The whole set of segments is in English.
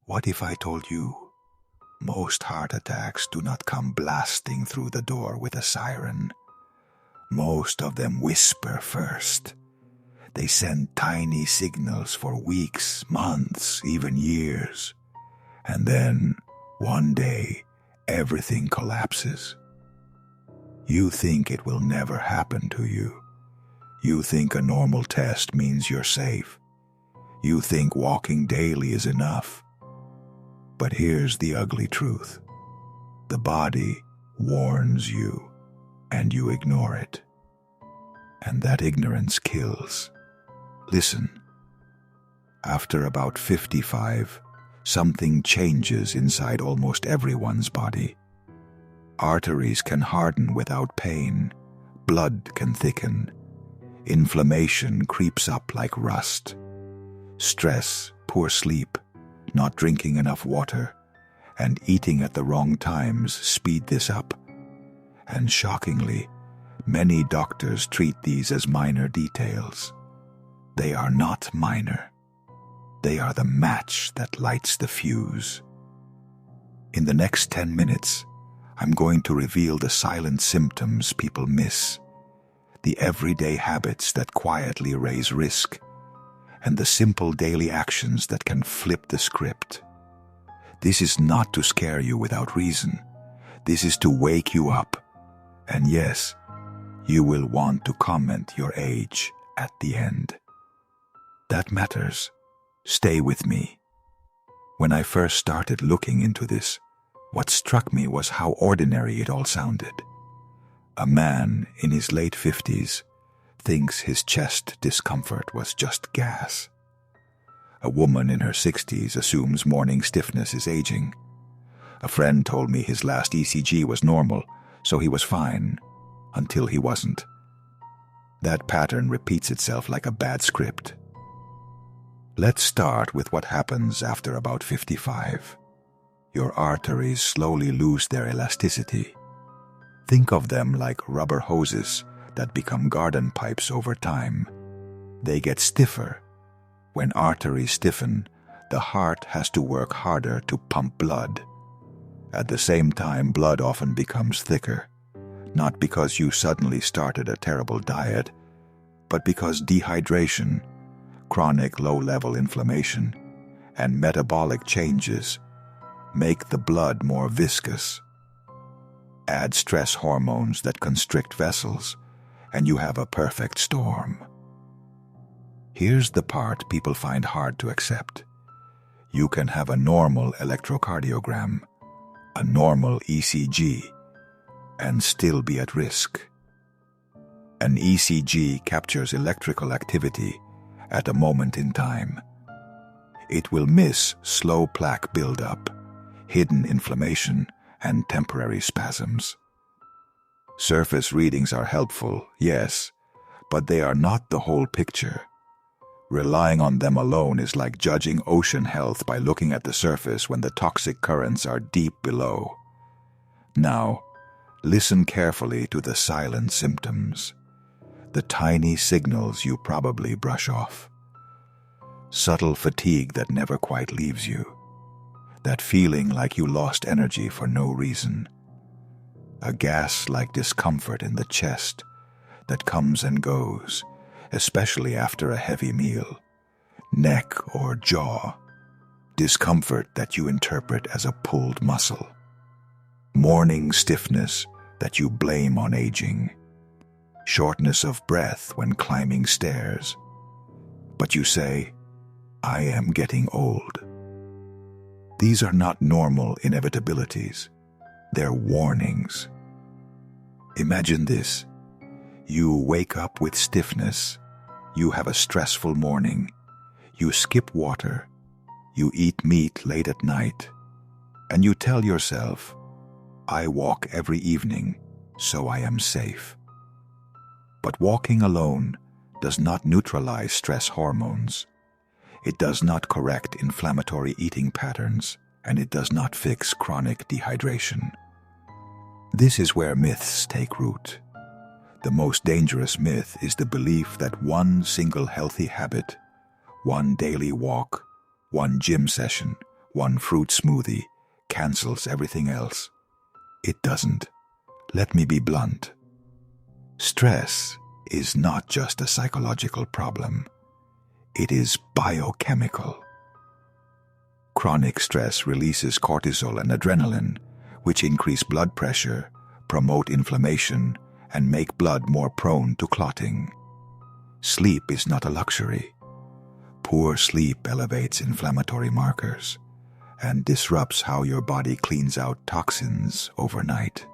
What if I told you most heart attacks do not come blasting through the door with a siren? Most of them whisper first. They send tiny signals for weeks, months, even years. And then, one day, everything collapses. You think it will never happen to you. You think a normal test means you're safe. You think walking daily is enough. But here's the ugly truth. The body warns you, and you ignore it. And that ignorance kills. Listen. After about 55, something changes inside almost everyone's body. Arteries can harden without pain. Blood can thicken. Inflammation creeps up like rust. Stress, poor sleep, not drinking enough water, and eating at the wrong times speed this up. And shockingly, many doctors treat these as minor details. They are not minor. They are the match that lights the fuse. In the next 10 minutes, I'm going to reveal the silent symptoms people miss, the everyday habits that quietly raise risk, and the simple daily actions that can flip the script. This is not to scare you without reason. This is to wake you up. And yes, you will want to comment your age at the end. That matters. Stay with me. When I first started looking into this, what struck me was how ordinary it all sounded. A man in his late 50s thinks his chest discomfort was just gas. A woman in her 60s assumes morning stiffness is aging. A friend told me his last ECG was normal, so he was fine, until he wasn't. That pattern repeats itself like a bad script. Let's start with what happens after about 55. Your arteries slowly lose their elasticity. Think of them like rubber hoses that become garden pipes over time. They get stiffer. When arteries stiffen, the heart has to work harder to pump blood. At the same time, blood often becomes thicker, not because you suddenly started a terrible diet, but because dehydration, chronic low-level inflammation, and metabolic changes make the blood more viscous. Add stress hormones that constrict vessels, and you have a perfect storm. Here's the part people find hard to accept. You can have a normal electrocardiogram, a normal ECG, and still be at risk. An ECG captures electrical activity at a moment in time. It will miss slow plaque buildup, hidden inflammation, and temporary spasms. Surface readings are helpful, yes, but they are not the whole picture. Relying on them alone is like judging ocean health by looking at the surface when the toxic currents are deep below. Now, listen carefully to the silent symptoms, the tiny signals you probably brush off. Subtle fatigue that never quite leaves you. That feeling like you lost energy for no reason. A gas-like discomfort in the chest that comes and goes, especially after a heavy meal. Neck or jaw. Discomfort that you interpret as a pulled muscle. Morning stiffness that you blame on aging. Shortness of breath when climbing stairs. But you say, I am getting old. These are not normal inevitabilities. They're warnings. Imagine this. You wake up with stiffness. You have a stressful morning. You skip water. You eat meat late at night. And you tell yourself, I walk every evening, so I am safe. But walking alone does not neutralize stress hormones. It does not correct inflammatory eating patterns, and it does not fix chronic dehydration. This is where myths take root. The most dangerous myth is the belief that one single healthy habit, one daily walk, one gym session, one fruit smoothie cancels everything else. It doesn't. Let me be blunt. Stress is not just a psychological problem. It is biochemical. Chronic stress releases cortisol and adrenaline, which increase blood pressure, promote inflammation, and make blood more prone to clotting. Sleep is not a luxury. Poor sleep elevates inflammatory markers and disrupts how your body cleans out toxins overnight.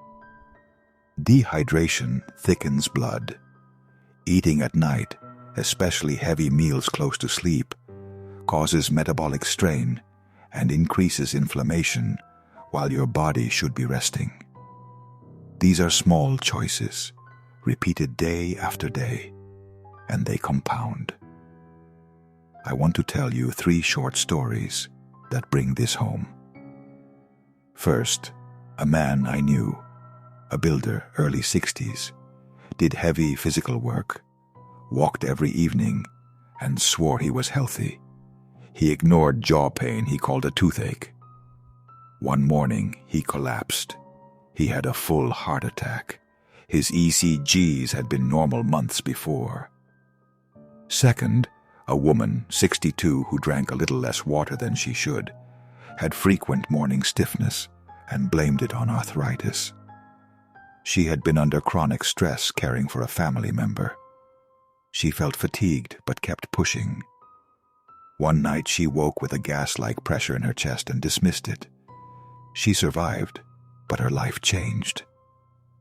Dehydration thickens blood. Eating at night, especially heavy meals close to sleep, causes metabolic strain and increases inflammation while your body should be resting. These are small choices, repeated day after day, and they compound. I want to tell you 3 short stories that bring this home. First, a man I knew, a builder, early 60s, did heavy physical work, walked every evening, and swore he was healthy. He ignored jaw pain he called a toothache. One morning, he collapsed. He had a full heart attack. His ECGs had been normal months before. Second, a woman, 62, who drank a little less water than she should, had frequent morning stiffness and blamed it on arthritis. She had been under chronic stress caring for a family member. She felt fatigued but kept pushing. One night she woke with a gas-like pressure in her chest and dismissed it. She survived, but her life changed.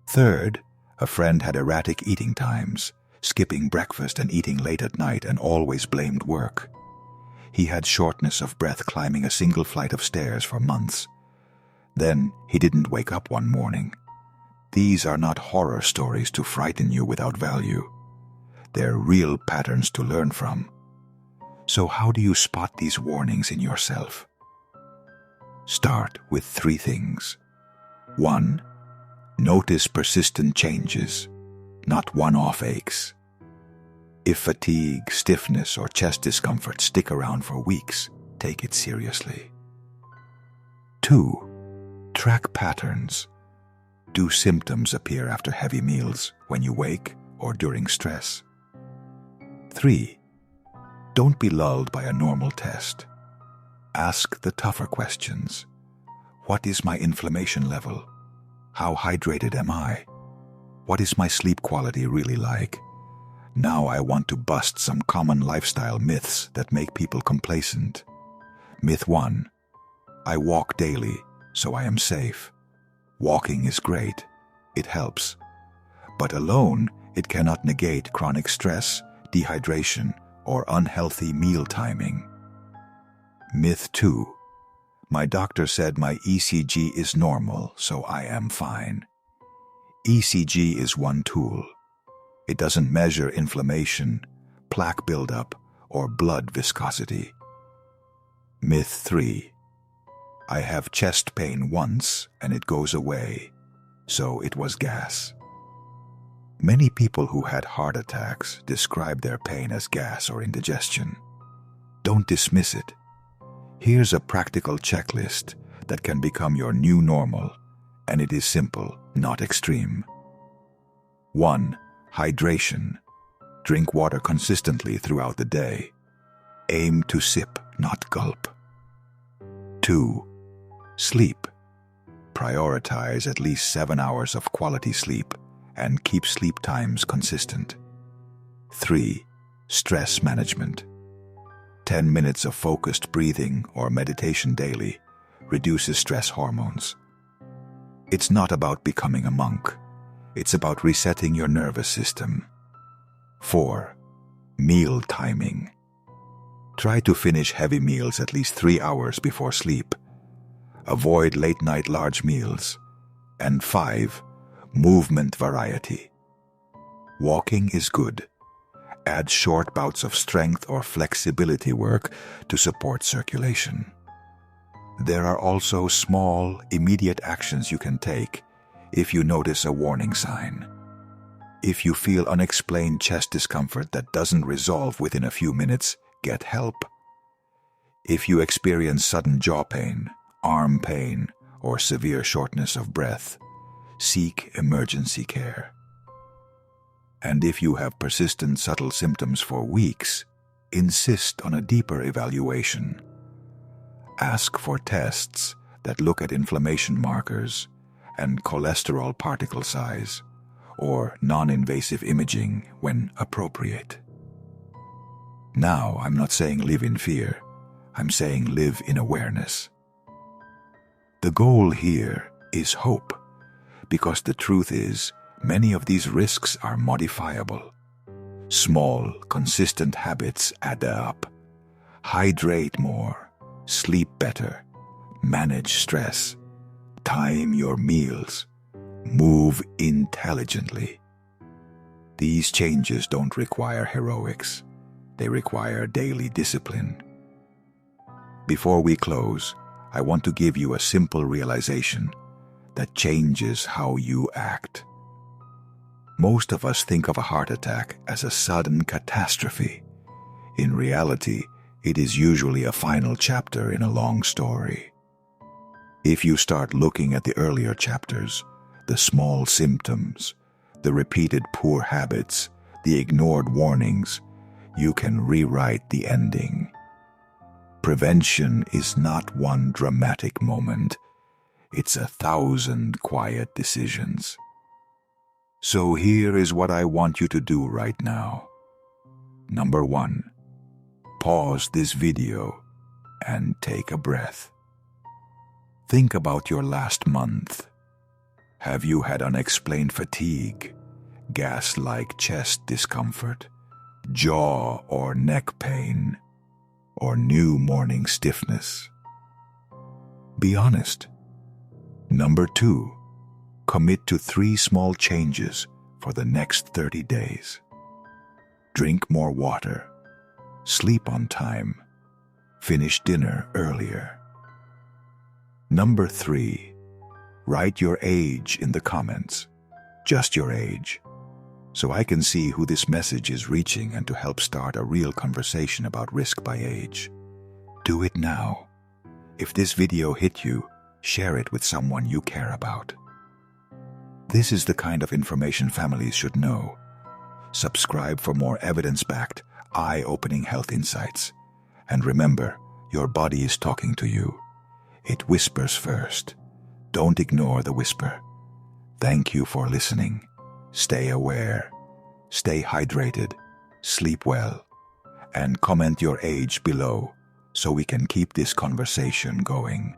Third, a friend had erratic eating times, skipping breakfast and eating late at night, and always blamed work. He had shortness of breath climbing a single flight of stairs for months. Then he didn't wake up one morning. These are not horror stories to frighten you without value. They're real patterns to learn from. So how do you spot these warnings in yourself? Start with 3 things. 1. Notice persistent changes, not one-off aches. If fatigue, stiffness, or chest discomfort stick around for weeks, take it seriously. 2. Track patterns. Do symptoms appear after heavy meals, when you wake, or during stress? 3. Don't be lulled by a normal test. Ask the tougher questions. What is my inflammation level? How hydrated am I? What is my sleep quality really like? Now I want to bust some common lifestyle myths that make people complacent. Myth 1. I walk daily, so I am safe. Walking is great. It helps. But alone, it cannot negate chronic stress, dehydration, or unhealthy meal timing. Myth 2. My doctor said my ECG is normal, so I am fine. ECG is one tool. It doesn't measure inflammation, plaque buildup, or blood viscosity. Myth 3. I have chest pain once and it goes away, so it was gas. Many people who had heart attacks describe their pain as gas or indigestion. Don't dismiss it. Here's a practical checklist that can become your new normal, and it is simple, not extreme. 1. Hydration. Drink water consistently throughout the day. Aim to sip, not gulp. 2. Sleep. Prioritize at least 7 hours of quality sleep and keep sleep times consistent. 3. Stress management. 10 minutes of focused breathing or meditation daily reduces stress hormones. It's not about becoming a monk. It's about resetting your nervous system. 4. Meal timing. Try to finish heavy meals at least 3 hours before sleep. Avoid late-night large meals. And 5. Movement variety. Walking is good. Add short bouts of strength or flexibility work to support circulation. There are also small, immediate actions you can take if you notice a warning sign. If you feel unexplained chest discomfort that doesn't resolve within a few minutes, get help. If you experience sudden jaw pain, arm pain, or severe shortness of breath, seek emergency care. And if you have persistent subtle symptoms for weeks, insist on a deeper evaluation. Ask for tests that look at inflammation markers and cholesterol particle size, or non-invasive imaging when appropriate. Now, I'm not saying live in fear. I'm saying live in awareness. The goal here is hope, because the truth is, many of these risks are modifiable. Small, consistent habits add up. Hydrate more, sleep better, manage stress, time your meals, move intelligently. These changes don't require heroics. They require daily discipline. Before we close, I want to give you a simple realization that changes how you act. Most of us think of a heart attack as a sudden catastrophe. In reality, it is usually a final chapter in a long story. If you start looking at the earlier chapters, the small symptoms, the repeated poor habits, the ignored warnings, you can rewrite the ending. Prevention is not one dramatic moment. It's 1,000 quiet decisions. So here is what I want you to do right now. Number 1, pause this video and take a breath. Think about your last month. Have you had unexplained fatigue, gas-like chest discomfort, jaw or neck pain, or new morning stiffness? Be honest. Number 2, commit to 3 small changes for the next 30 days. Drink more water, sleep on time, finish dinner earlier. Number 3, write your age in the comments, just your age, so I can see who this message is reaching and to help start a real conversation about risk by age. Do it now. If this video hit you, share it with someone you care about. This is the kind of information families should know. Subscribe for more evidence-backed, eye-opening health insights. And remember, your body is talking to you. It whispers first. Don't ignore the whisper. Thank you for listening. Stay aware, stay hydrated, sleep well, and comment your age below so we can keep this conversation going.